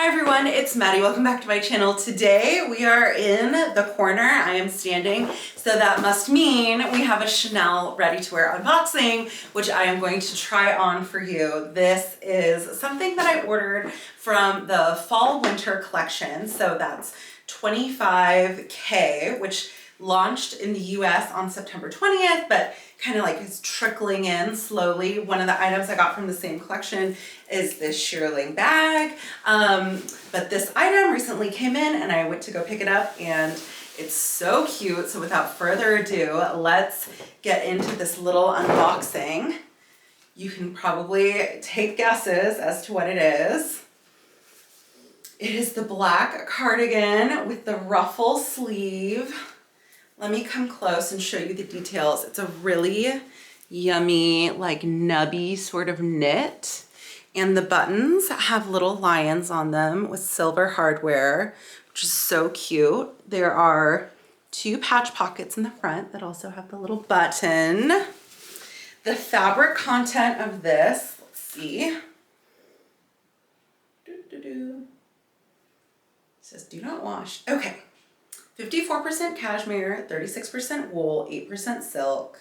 Hi everyone, it's Maddie. Welcome back to my channel. Today we are in the corner. I am standing, so that must mean we have a Chanel ready to wear unboxing, which I am going to try on for you. This is something that I ordered from the fall winter collection. So that's 25K, which launched in the US on September 20th, but kind of like is trickling in slowly. One of the items I got from the same collection is this shearling bag. But this item recently came in and I went to go pick it up and it's so cute. So without further ado, let's get into this little unboxing. You can probably take guesses as to what it is. It is the black cardigan with the ruffle sleeve. Let me come close and show you the details. It's a really yummy, like nubby sort of knit. And the buttons have little lions on them with silver hardware, which is so cute. There are two patch pockets in the front that also have the little button. The fabric content of this, let's see. It says do not wash. Okay. 54% cashmere, 36% wool, 8% silk,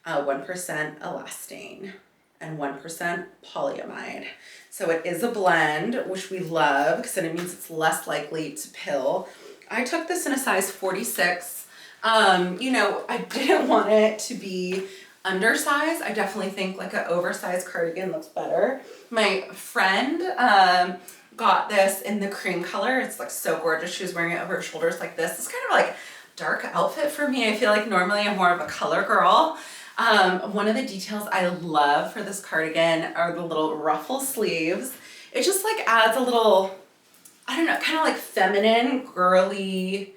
1% elastane, and 1% polyamide. So it is a blend, which we love because then it means it's less likely to pill. I took this in a size 46. You know, I didn't want it to be undersized. I definitely think like an oversized cardigan looks better. My friend, got this in the cream color. It's like so gorgeous. She was wearing it over her shoulders like this. It's kind of like dark outfit for me. I feel like normally I'm more of a color girl. One of the details I love for this cardigan are the little ruffle sleeves. It just like adds a little, I don't know, kind of like feminine, girly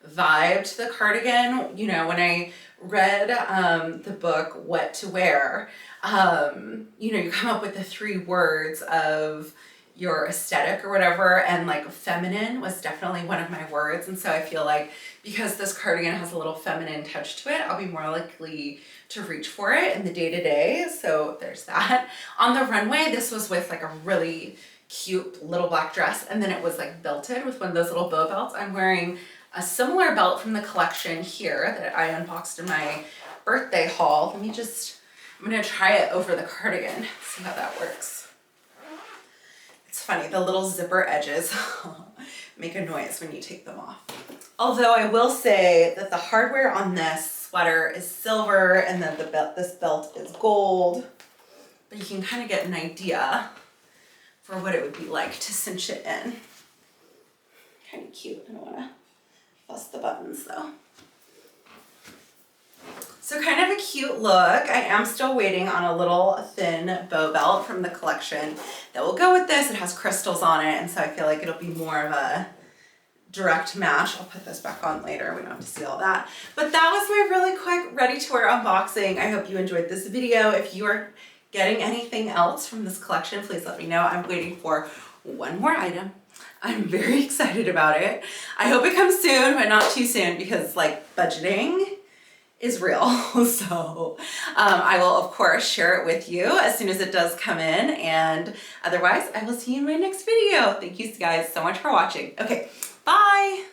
vibe to the cardigan. You know, when I read the book What to Wear, you know, you come up with the 3 words of your aesthetic or whatever, and like feminine was definitely one of my words. And so I feel like because this cardigan has a little feminine touch to it, I'll be more likely to reach for it in the day-to-day. So there's that. On the runway, this was with like a really cute little black dress, and then it was like belted with one of those little bow belts. I'm wearing a similar belt from the collection here that I unboxed in my birthday haul. I'm gonna try it over the cardigan, see how that works. It's funny, the little zipper edges make a noise when you take them off. Although I will say that the hardware on this sweater is silver and then this belt is gold, but you can kind of get an idea for what it would be like to cinch it in. Kind of cute. I don't want to fuss the buttons though. So kind of a cute look. I am still waiting on a little thin bow belt from the collection that will go with this. It has crystals on it, and so I feel like it'll be more of a direct match. I'll put this back on later. We don't have to see all that. But that was my really quick ready-to-wear unboxing. I hope you enjoyed this video. If you are getting anything else from this collection, please let me know. I'm waiting for one more item. I'm very excited about it. I hope it comes soon, but not too soon, because like budgeting is real. So I will of course share it with you as soon as it does come in, and otherwise I will see you in my next video. Thank you guys so much for watching. Okay, bye.